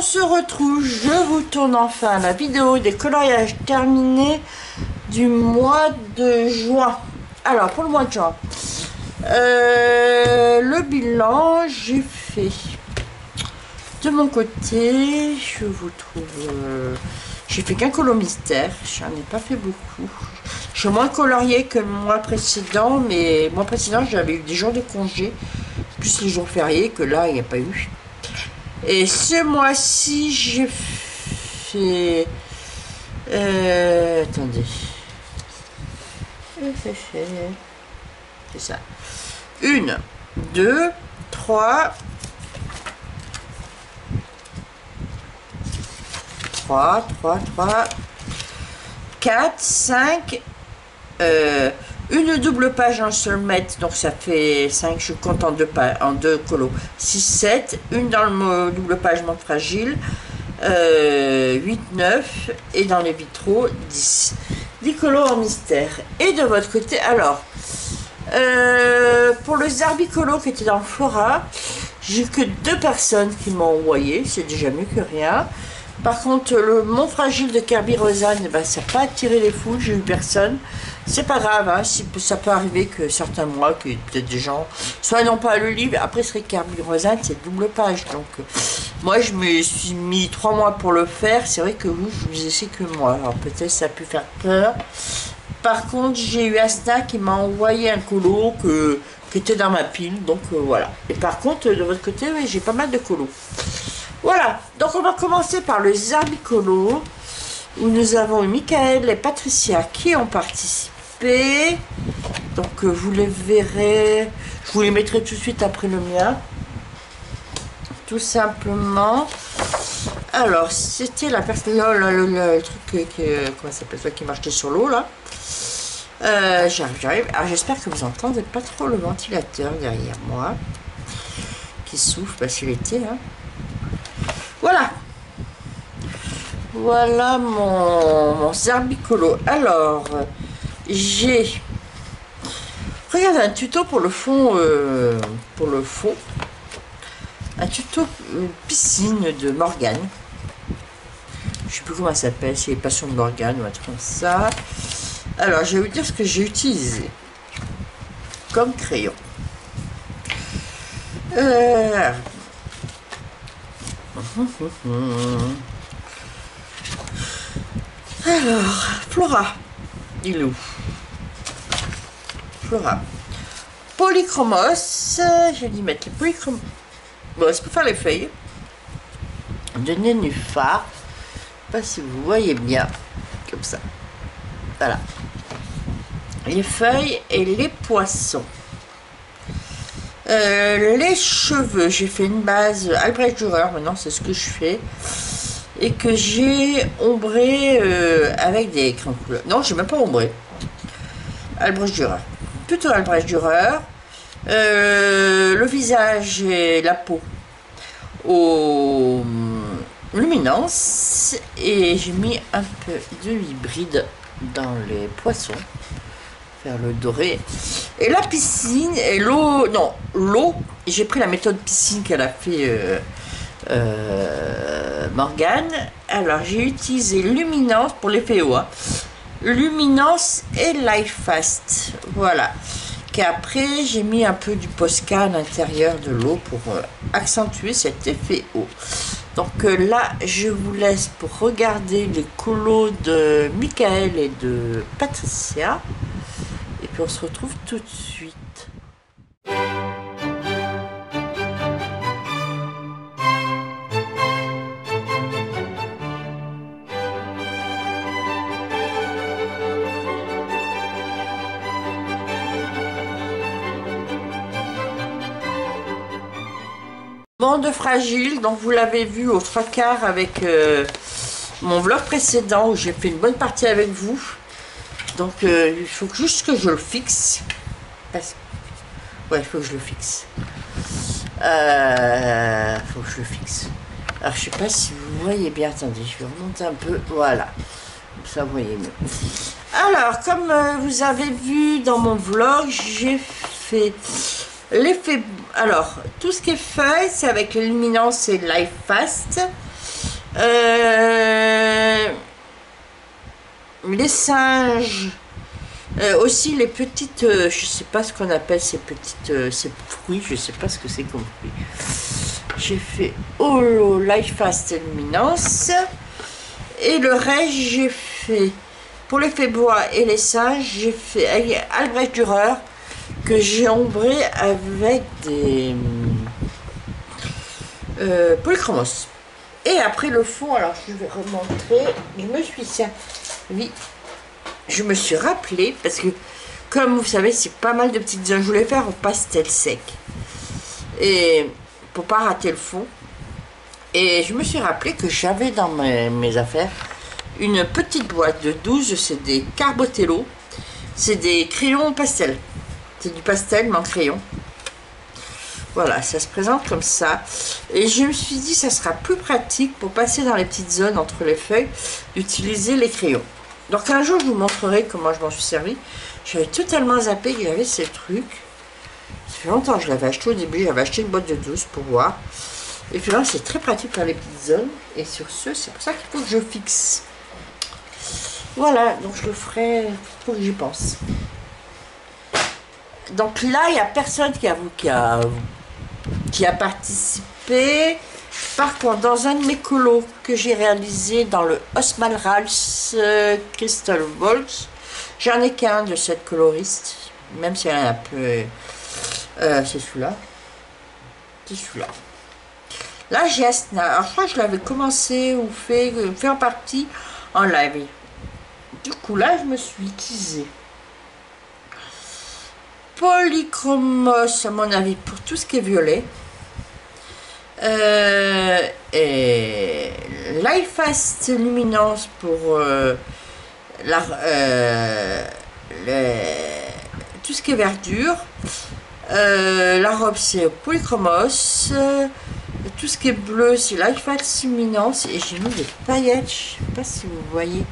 se retrouve, je vous tourne enfin la vidéo des coloriages terminés du mois de juin. Alors pour le mois de juin, le bilan, j'ai fait de mon côté, je vous trouve, j'ai fait qu'un colo mystère, j'en ai pas fait beaucoup. Je suis moins colorié que le mois précédent, mais le mois précédent j'avais eu des jours de congé, plus les jours fériés, que là il n'y a pas eu. Et ce mois-ci, j'ai fait... attendez. C'est ça. 1, 2, 3... 4, 5... une double page en seul mètre, donc ça fait 5, je compte en deux colos, 6, 7, une dans le double page montre fragile, 8, 9, et dans les vitraux, 10. 10 colos en mystère. Et de votre côté, alors, pour le Zarbicolo qui était dans le Flora, j'ai que 2 personnes qui m'ont envoyé, c'est déjà mieux que rien. Par contre, le Mont Fragile de Kirby Rosanne, ben, ça n'a pas attiré les foules, j'ai eu personne. C'est pas grave, hein, ça peut arriver que certains mois, que peut-être des gens, soit n'ont pas le livre, après ce serait Kirby Rosanne, c'est double page. Donc, moi, je me suis mis 3 mois pour le faire. C'est vrai que vous, je vous ai c'est que moi. Alors, peut-être ça a pu faire peur. Par contre, j'ai eu Asta qui m'a envoyé un colo qui était dans ma pile. Donc, voilà. Et par contre, de votre côté, oui, j'ai pas mal de colos. Voilà, donc on va commencer par le Zarbicolo, où nous avons Michael et Patricia qui ont participé. Donc vous les verrez, je vous les mettrai tout de suite après le mien. Tout simplement. Alors, c'était la personne, le truc comment ça s'appelle ça, qui marchait sur l'eau là. J'arrive. Alors j'espère que vous entendez pas trop le ventilateur derrière moi, qui souffle, parce qu'il était, hein. Voilà mon Zarbicolo. Alors, j'ai regardé un tuto pour le fond, un tuto piscine de Morgane. Je sais plus comment ça s'appelle, c'est les passions de Morgane ou un truc comme ça. Alors, je vais vous dire ce que j'ai utilisé comme crayon. Alors, Flora, il est où? Flora. Polychromos, je vais y mettre les polychromos pour faire les feuilles de nénuphar. Je ne sais pas si vous voyez bien, comme ça. Voilà. Les feuilles et les poissons. Les cheveux, j'ai fait une base Albrecht Dürer, maintenant c'est ce que je fais, et que j'ai ombré avec des crayons de couleur. Non, j'ai même pas ombré. Albrecht Dürer, plutôt Albrecht Dürer. Le visage et la peau au luminance, et j'ai mis un peu de hybride dans les poissons. Faire le doré. Et la piscine et l'eau, non, l'eau, j'ai pris la méthode piscine qu'elle a fait Morgane. Alors j'ai utilisé Luminance pour l'effet eau, hein. Luminance et Life Fast, voilà. Qu'après j'ai mis un peu du Posca à l'intérieur de l'eau pour accentuer cet effet eau. Donc là je vous laisse pour regarder les colos de Michael et de Patricia. Et puis on se retrouve tout de suite. Bande fragile, donc vous l'avez vu aux 3/4 avec mon vlog précédent où j'ai fait une bonne partie avec vous. Donc il faut juste que je le fixe. Ouais, il faut que je le fixe. Faut que je le fixe. Alors je sais pas si vous voyez bien. Attendez, je vais remonter un peu. Voilà. Comme ça vous voyez mieux. Alors, comme vous avez vu dans mon vlog, j'ai fait l'effet. Alors, tout ce qui est feuille, c'est avec l'illuminance et Life Fast. Les singes. Aussi les petites, je sais pas ce qu'on appelle ces petites, ces fruits, je sais pas ce que c'est comme fruits. J'ai fait Holo, Life Fast et Luminance. Et le reste, j'ai fait, pour les fées bois et les singes, j'ai fait Albrecht Dürer, que j'ai ombré avec des polychromos. Et après le fond, alors je vais remontrer, je me suis rappelé, parce que comme vous savez, c'est pas mal de petites zones, je voulais faire au pastel sec. Et pour pas rater le fond. Et je me suis rappelé que j'avais dans mes affaires une petite boîte de 12, c'est des Carbotello, c'est des crayons pastel. C'est du pastel mais en crayon. Voilà, ça se présente comme ça. Et je me suis dit, ça sera plus pratique pour passer dans les petites zones entre les feuilles, d'utiliser les crayons. Donc un jour, je vous montrerai comment je m'en suis servi. J'avais totalement zappé que j'avais ces trucs. Ça fait longtemps que je l'avais acheté. Au début, j'avais acheté une boîte de 12 pour voir. Et puis là, c'est très pratique pour les petites zones. Et sur ce, c'est pour ça qu'il faut que je fixe. Voilà, donc je le ferai pour que j'y pense. Donc là, il n'y a personne qui a participé. Par contre, dans un de mes colos que j'ai réalisé dans le Osman Rals Crystal Waltz, j'en ai qu'un de cette coloriste, même si elle est un peu... c'est celui-là. C'est celui-là. Là, j'ai Asna. Alors, je crois que je l'avais commencé ou fait en partie en live. Du coup, là, je me suis utilisée Polychromos, à mon avis, pour tout ce qui est violet. Et Life Fast Luminance pour tout ce qui est verdure. La robe, c'est Polychromos. Tout ce qui est bleu, c'est Life Fast Luminance. Et j'ai mis des paillettes. Je sais pas si vous voyez.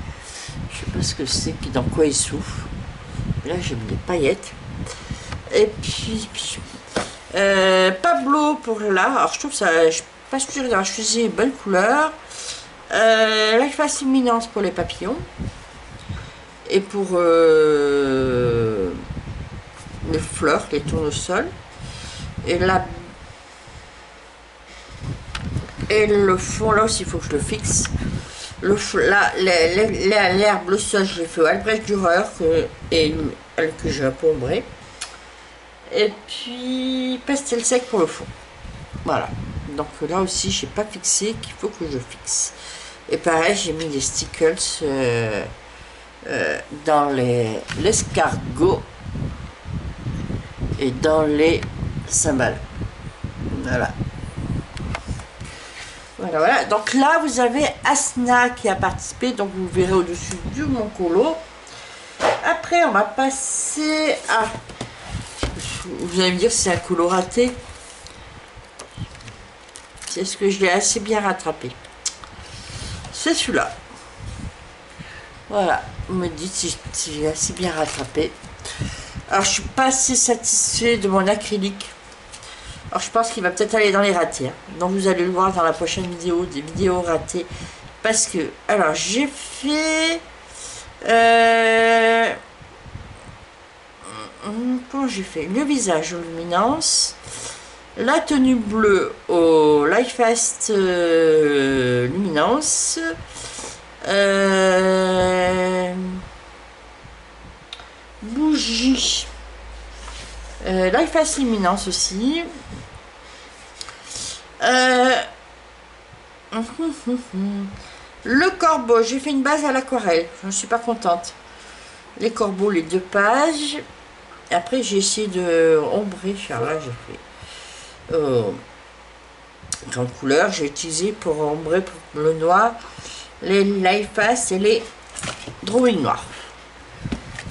Je sais pas ce que c'est, dans quoi il souffle. Là, j'ai mis des paillettes. Et puis Pablo pour là. Alors, je trouve ça, je suis pas sûre d'avoir choisi une bonne couleur. Life Fast Luminance pour les papillons. Et pour les fleurs, les tournesols. Et là. Et le fond, là aussi, il faut que je le fixe. L'herbe, le sol, je l'ai fait au Albrecht Dürer que j'ai un peu ombré. Et puis, pastel sec pour le fond. Voilà. Donc là aussi, j'ai pas fixé qu'il faut que je fixe. Et pareil, j'ai mis des stickers dans l'escargot et dans les cymbales. Voilà. Voilà. Donc là, vous avez Asna qui a participé. Donc vous verrez au-dessus de mon colo. Après, on va passer à... Vous allez me dire si c'est un colo raté. C'est ce que je l'ai assez bien rattrapé. C'est celui-là. Voilà. Vous me dites si j'ai assez bien rattrapé. Alors, je suis pas assez satisfait de mon acrylique. Alors, je pense qu'il va peut-être aller dans les ratés. Hein. Donc, vous allez le voir dans la prochaine vidéo, des vidéos ratées. Parce que, alors, j'ai fait... comment j'ai fait? Le visage aux luminances. La tenue bleue au Life Fast Luminance. Bougie. Life Fast Luminance aussi. Le corbeau, j'ai fait une base à l'aquarelle. Je ne suis pas contente. Les corbeaux, les 2 pages. Et après, j'ai essayé de ombrer. Là, j'ai fait grande couleur. J'ai utilisé pour ombrer le noir les Life Fast et les drawing noirs.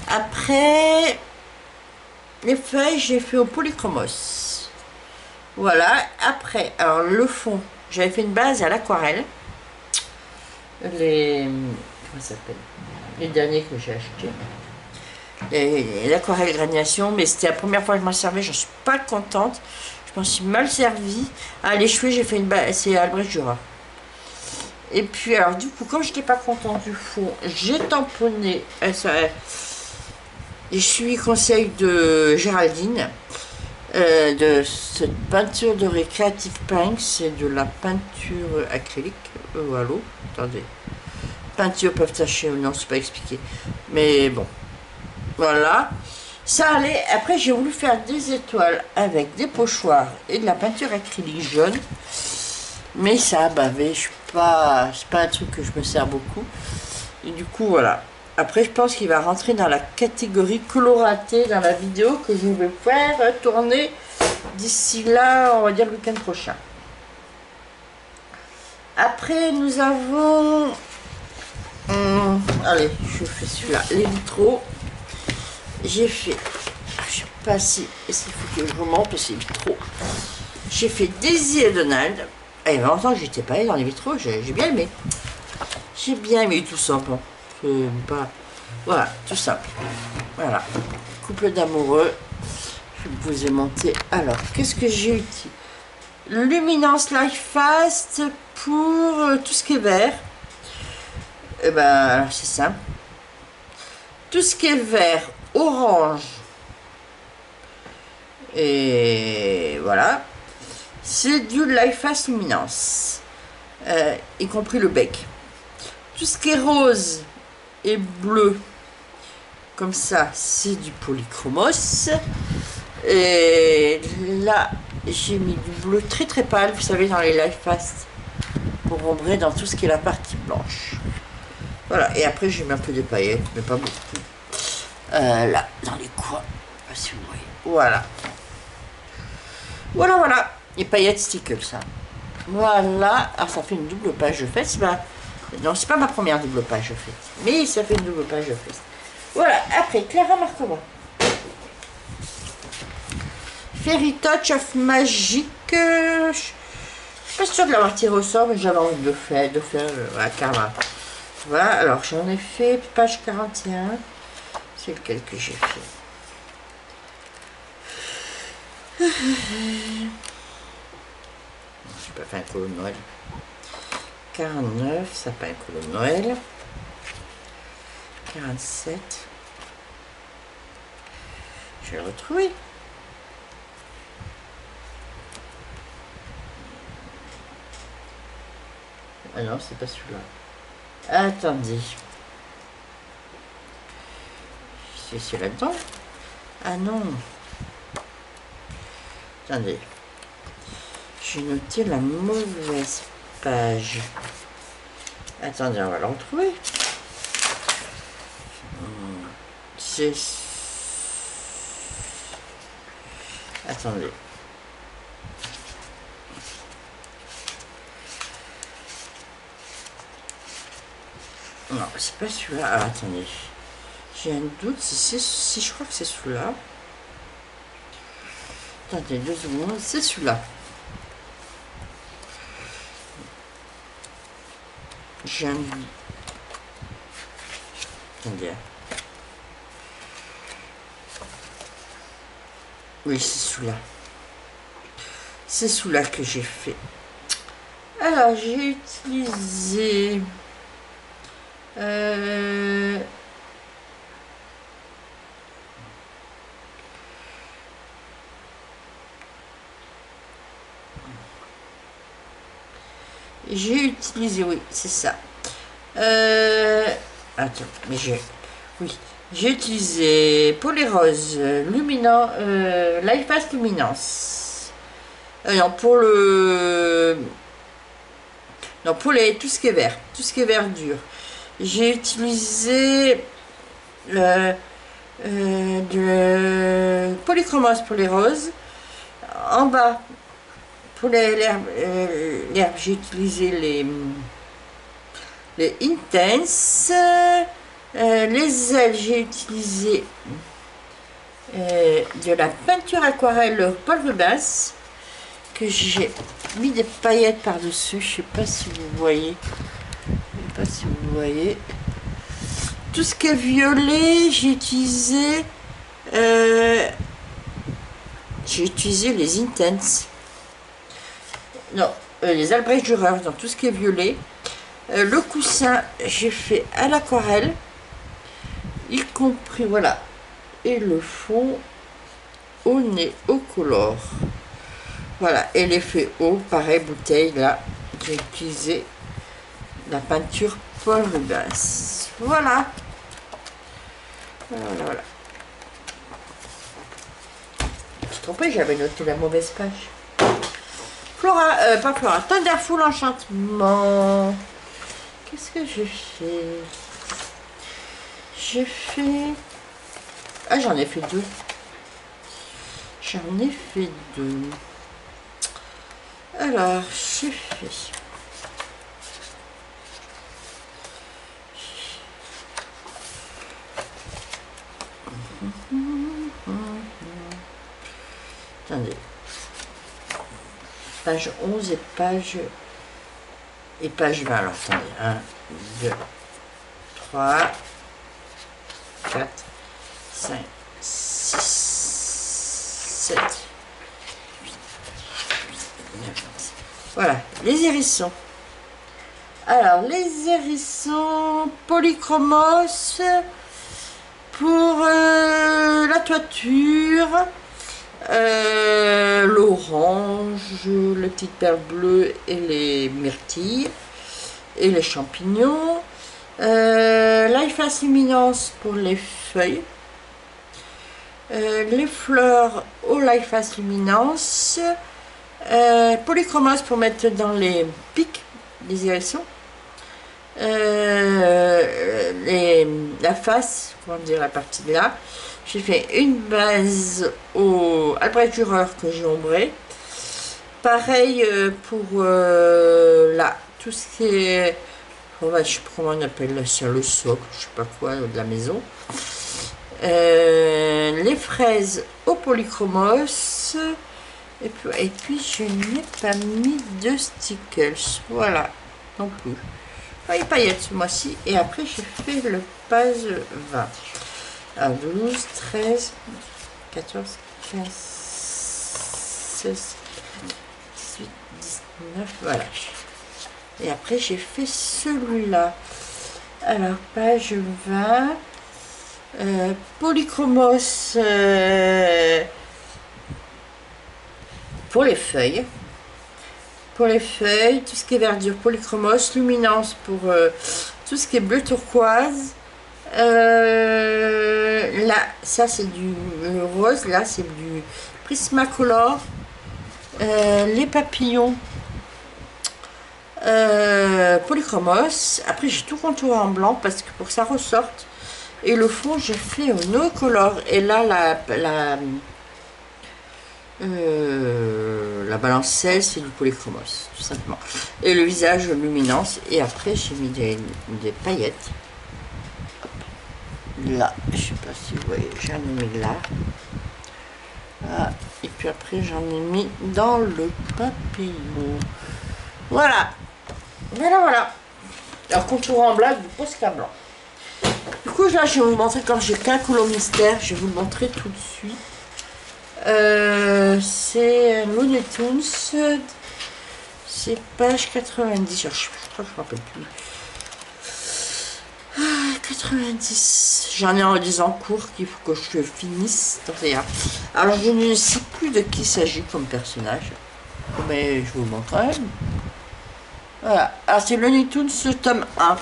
Après, les feuilles, j'ai fait au polychromos. Voilà. Après, alors le fond, j'avais fait une base à l'aquarelle. Comment ça s'appelle? Les derniers que j'ai achetés. L'aquarelle granulation, mais c'était la première fois que je m'en servais, je suis pas contente. Je m'en suis mal servi. Ah, les cheveux, j'ai fait une base, c'est Albrecht Dürer. Et puis alors du coup, comme je n'étais pas contente du fond, j'ai tamponné. Je suis conseil de Géraldine, de cette peinture de Creative Paint. C'est de la peinture acrylique à l'eau. Attendez, peinture peuvent tacher ou non, c'est pas expliqué, mais bon, voilà. Ça allait. Après, j'ai voulu faire des étoiles avec des pochoirs et de la peinture acrylique jaune, mais ça a bavé. Je suis pas, c'est pas un truc que je me sers beaucoup. Et du coup, voilà. Après, je pense qu'il va rentrer dans la catégorie coloraté dans la vidéo que je vais faire tourner d'ici là, on va dire le week-end prochain. Après, nous avons... allez, je fais celui-là. Les vitraux. J'ai fait... je sais pas si... Est-ce qu'il faut que je remonte ces vitraux. J'ai fait Daisy et Donald. Et il y a longtemps que j'étais pas allée dans les vitraux. J'ai bien aimé. J'ai bien aimé tout simple. Pas... Voilà, tout simple. Voilà. Couple d'amoureux. Je vous ai monté. Alors, qu'est-ce que j'ai utilisé? Luminance Life Fast pour tout ce qui est vert. Et ben, c'est simple. Tout ce qui est vert, orange. Et voilà. C'est du Life Fast Luminance. Y compris le bec. Tout ce qui est rose et bleu, comme ça, c'est du polychromos. Et là, j'ai mis du bleu très très pâle, vous savez, dans les Life Fast, pour ombrer dans tout ce qui est la partie blanche. Voilà, et après j'ai mis un peu des paillettes, mais pas beaucoup. Là, dans les coins, si vous voyez. Voilà. Voilà, voilà. Les paillettes stickles, ça. Voilà. Alors ça fait une double page de fête. Non, c'est pas ma première double page de fête, mais ça fait une double page de fête. Voilà. Après, Clara Markova. Fairy Touch of Magic. Je suis pas sûre de l'avoir tiré au sort, mais j'avais envie de faire la Clara. Voilà, alors j'en ai fait page 41. C'est lequel que j'ai fait? J'ai pas fait un colo de Noël. 49, ça pas un colo de Noël. 47. Je vais le retrouver. Ah non, c'est pas celui-là. Attendez. C'est là-dedans? Ah non. Attendez. J'ai noté la mauvaise page. Attendez, on va la retrouver. C'est... Attendez. Non, c'est pas celui-là. Ah, attendez. J'ai un doute si je crois que c'est celui-là. Attendez, 2 secondes. C'est celui-là. J'ai un... Attendez. Oui, c'est celui-là. C'est celui-là que j'ai fait. Alors, j'ai utilisé... J'ai utilisé, oui, c'est ça. Attends, mais oui, j'ai utilisé Polyrose Luminant, Life Fast Luminance. Non, pour le... Non, pour tout ce qui est vert, tout ce qui est verdure. J'ai utilisé de Polychromos pour les roses. En bas, pour l'herbe, j'ai utilisé les Intense. Les ailes, j'ai utilisé de la peinture aquarelle polve basse, que j'ai mis des paillettes par dessus. Je sais pas si vous voyez. Je sais pas si vous voyez. Tout ce qui est violet, j'ai utilisé les Intense. Non, les Albrecht Dürer dans tout ce qui est violet. Le coussin, j'ai fait à l'aquarelle, y compris, voilà. Et le fond au nez, au color. Voilà, et l'effet eau, pareil, bouteille, là, j'ai utilisé la peinture Paul Rubens. Voilà. Voilà. Je me suis trompée, j'avais noté la mauvaise page. Flora, pas Flora, Thunderful Enchantement. Qu'est-ce que j'ai fait? J'ai fait... Ah, j'en ai fait deux. J'en ai fait deux. Alors, j'ai fait... Attendez. Page 11 et page 20. Alors, attendez. 1, 2, 3, 4, 5, 6, 7, 8, 9. Voilà, les hérissons. Alors, les hérissons polychromos pour la toiture, l'orange, les petites perles bleues et les myrtilles et les champignons. Life Luminance pour les feuilles. Les fleurs au Life Luminance. Polychromos pour mettre dans les pics des hérissons. La face, comment dire, la partie de là. J'ai fait une base au Albrecht Dürer que j'ai ombré. Pareil pour là, tout ce qui est, je sais pas comment on appelle là, sur le socle, je sais pas quoi, de la maison. Les fraises au polychromos. Et puis je n'ai pas mis de stickers, voilà, non plus. Les paillettes ce mois-ci, et après j'ai fait le page 20. Alors 12, 13, 14, 15, 16, 18, 19, voilà. Et après j'ai fait celui-là. Alors page 20, polychromos pour les feuilles. Pour les feuilles, tout ce qui est verdure, polychromos, luminance pour tout ce qui est bleu turquoise. Là, ça c'est du rose, là c'est du Prismacolor. Les papillons, polychromos. Après j'ai tout contouré en blanc parce que pour que ça ressorte. Et le fond j'ai fait au no color. Et là la balancelle c'est du polychromos tout simplement, et le visage luminance. Et après j'ai mis des paillettes là, je sais pas si vous voyez, j'en ai mis là, ah, et puis après j'en ai mis dans le papillon. Voilà. Alors contour en blague, vous pose qu'un blanc. Du coup là je vais vous montrer, quand j'ai qu'un color mystère, je vais vous le montrer tout de suite. C'est Looney Tunes, c'est page 90, je crois que je ne me rappelle plus. 90, j'en ai en lisant en cours qu'il faut que je finisse. Alors je ne sais plus de qui il s'agit comme personnage, mais je vous le montre quand même. Voilà, alors c'est Looney Tunes tome 1.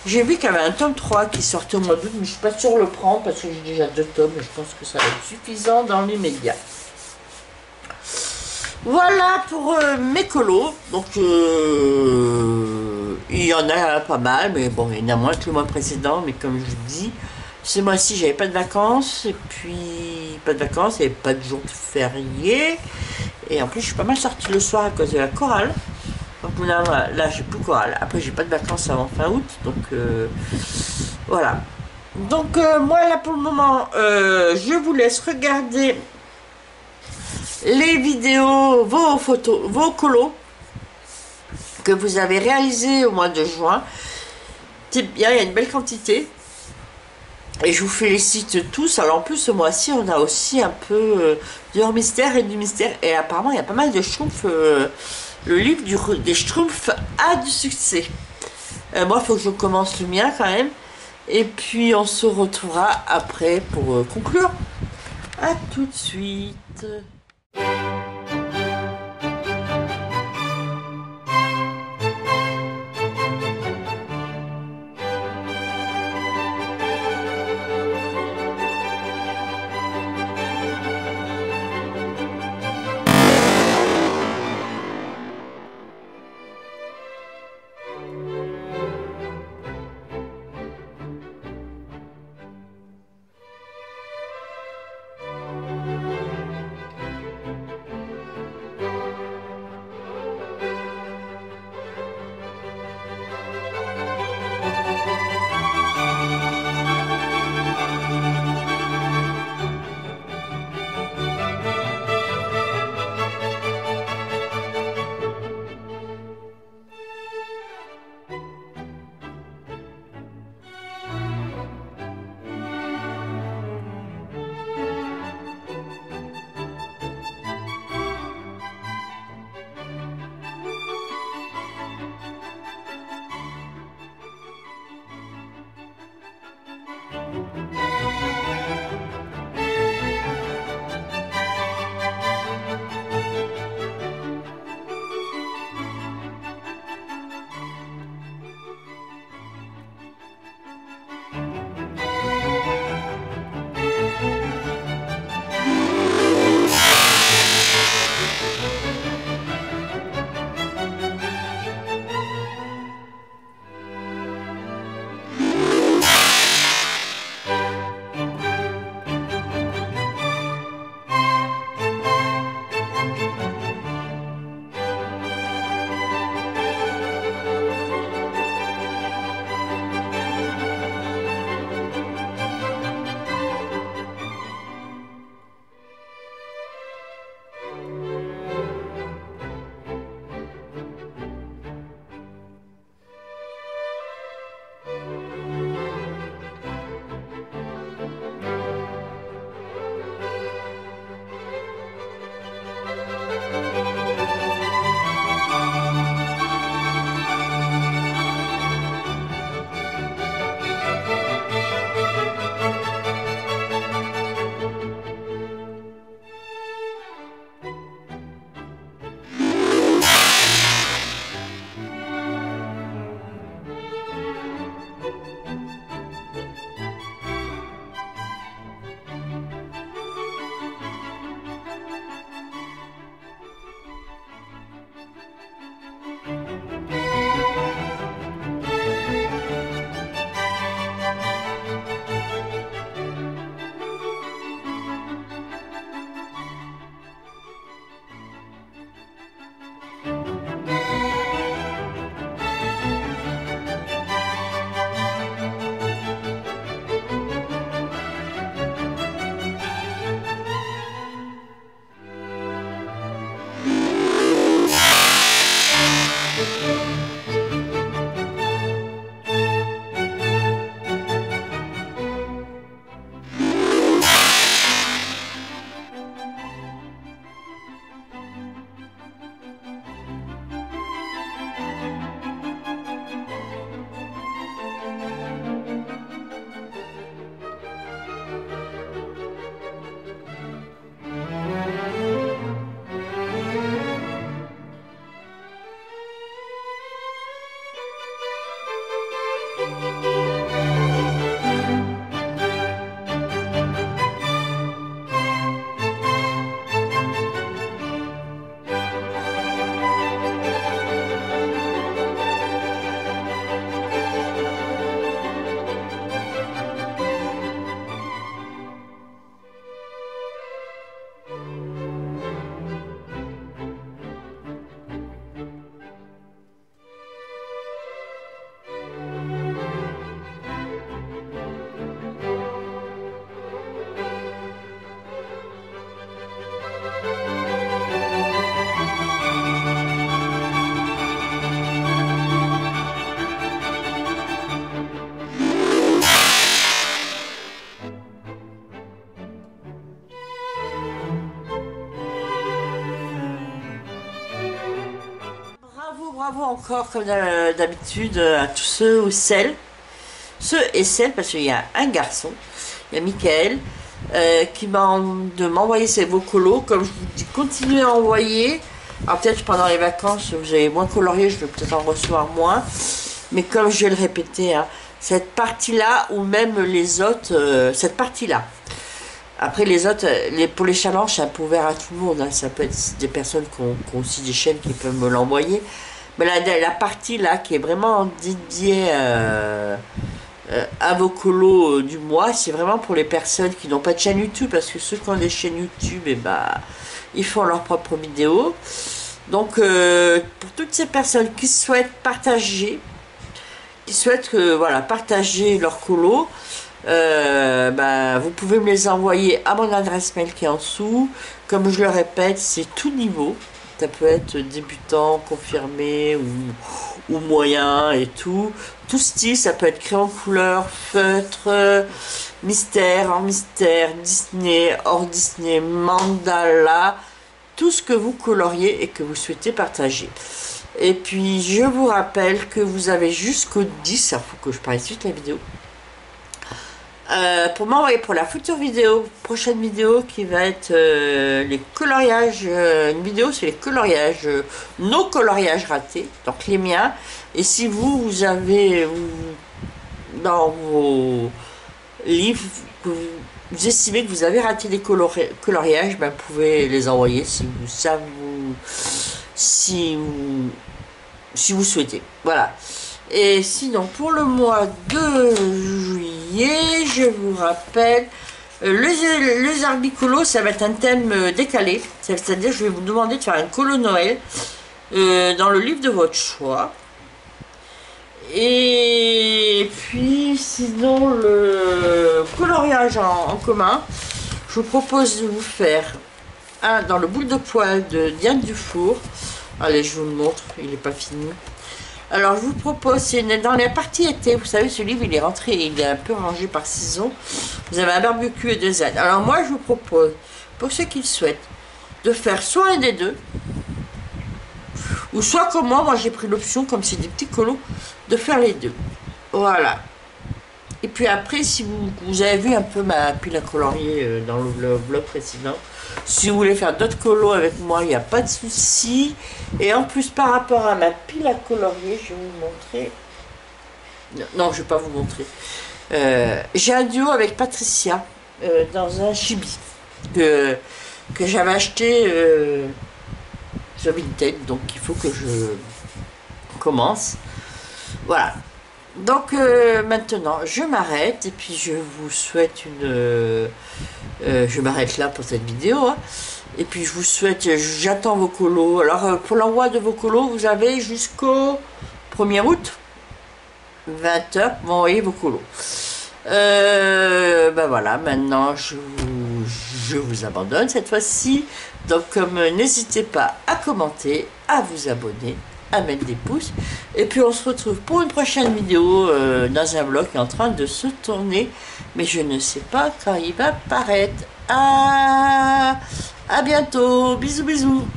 J'ai vu qu'il y avait un tome 3 qui sortait au mois d'août, mais je suis pas sûre de le prendre parce que j'ai déjà 2 tomes et je pense que ça va être suffisant dans les médias. Voilà pour mes colos. Donc il y en a pas mal, mais bon, il y en a moins que le mois précédent. Mais comme je vous dis, ce mois-ci j'avais pas de vacances, et puis pas de vacances, et pas de jour de férié. Et en plus je suis pas mal sortie le soir à cause de la chorale. Donc là j'ai plus chorale. Après j'ai pas de vacances avant fin août, donc voilà. Donc moi là pour le moment je vous laisse regarder les vidéos, vos photos, vos colos que vous avez réalisés au mois de juin. C'est bien, il y a une belle quantité et je vous félicite tous. Alors en plus ce mois-ci on a aussi un peu de hors mystère et du mystère, et apparemment il y a pas mal de schtroumpfs. Le livre des schtroumpfs a du succès. Moi, il faut que je commence le mien quand même. Et puis, on se retrouvera après pour conclure. À tout de suite. bravo encore comme d'habitude à tous ceux et celles, parce qu'il y a un garçon, il y a Michael, qui m'a de m'envoyer vos colos. Comme je vous dis, continuez à envoyer. Alors peut-être pendant les vacances, vous avez moins colorié, je vais peut-être en recevoir moins. Mais comme je vais le répéter, hein, cette partie-là, ou même les autres, cette partie-là. Après les autres, pour les challenges, c'est un peu ouvert à tout le monde. Hein. Ça peut être des personnes qui ont aussi des chaînes qui peuvent me l'envoyer. Mais la partie là, qui est vraiment dédiée à vos colos du mois, c'est vraiment pour les personnes qui n'ont pas de chaîne YouTube. Parce que ceux qui ont des chaînes YouTube, et ils font leurs propres vidéos. Donc, pour toutes ces personnes qui souhaitent partager, partager leurs colos, vous pouvez me les envoyer à mon adresse mail qui est en dessous. Comme je le répète, c'est tout niveau. Ça peut être débutant, confirmé ou moyen et tout. Tout style, ça peut être crayon couleur, feutre, mystère, hors mystère, Disney, hors Disney, mandala, tout ce que vous coloriez et que vous souhaitez partager. Et puis, je vous rappelle que vous avez jusqu'au 10, il faut que je parle suite la vidéo, pour m'envoyer pour la future vidéo, prochaine vidéo qui va être les coloriages, une vidéo sur les coloriages, nos coloriages ratés, donc les miens. Et si vous avez dans vos livres, vous estimez que vous avez raté des coloriages, vous pouvez les envoyer si vous souhaitez. Voilà. Et sinon, pour le mois de juillet, je vous rappelle, les arbicolos, ça va être un thème décalé. C'est-à-dire, je vais vous demander de faire un colo Noël dans le livre de votre choix. Et puis, sinon, le coloriage en commun, je vous propose de vous faire un dans le boule de poil de Diane Dufour. Allez, je vous le montre, il n'est pas fini. Alors, je vous propose, c'est dans la partie été, vous savez, ce livre, il est rentré, il est un peu rangé par saison. Vous avez un barbecue et 2 ânes. Alors, moi, je vous propose, pour ceux qui le souhaitent, de faire soit un des deux, ou soit comme moi j'ai pris l'option, comme c'est des petits colos, de faire les deux. Voilà. Et puis après, si vous avez vu un peu ma pile à colorier dans le vlog précédent, si vous voulez faire d'autres colos avec moi, il n'y a pas de souci. Et en plus, par rapport à ma pile à colorier, je vais vous montrer. Non, je ne vais pas vous montrer. J'ai un duo avec Patricia dans un chibi que j'avais acheté sur Vinted. Donc, il faut que je commence. Voilà. Donc maintenant je m'arrête et puis je vous souhaite je m'arrête là pour cette vidéo, hein. Et puis je vous souhaite, j'attends vos colos. Alors pour l'envoi de vos colos, vous avez jusqu'au 1er août 20h pour m'envoyer vos colos. Voilà, maintenant je vous abandonne cette fois-ci. Donc comme n'hésitez pas à commenter, à vous abonner, à mettre des pouces. Et puis on se retrouve pour une prochaine vidéo dans un vlog qui est en train de se tourner. Mais je ne sais pas quand il va paraître. À bientôt. Bisous bisous.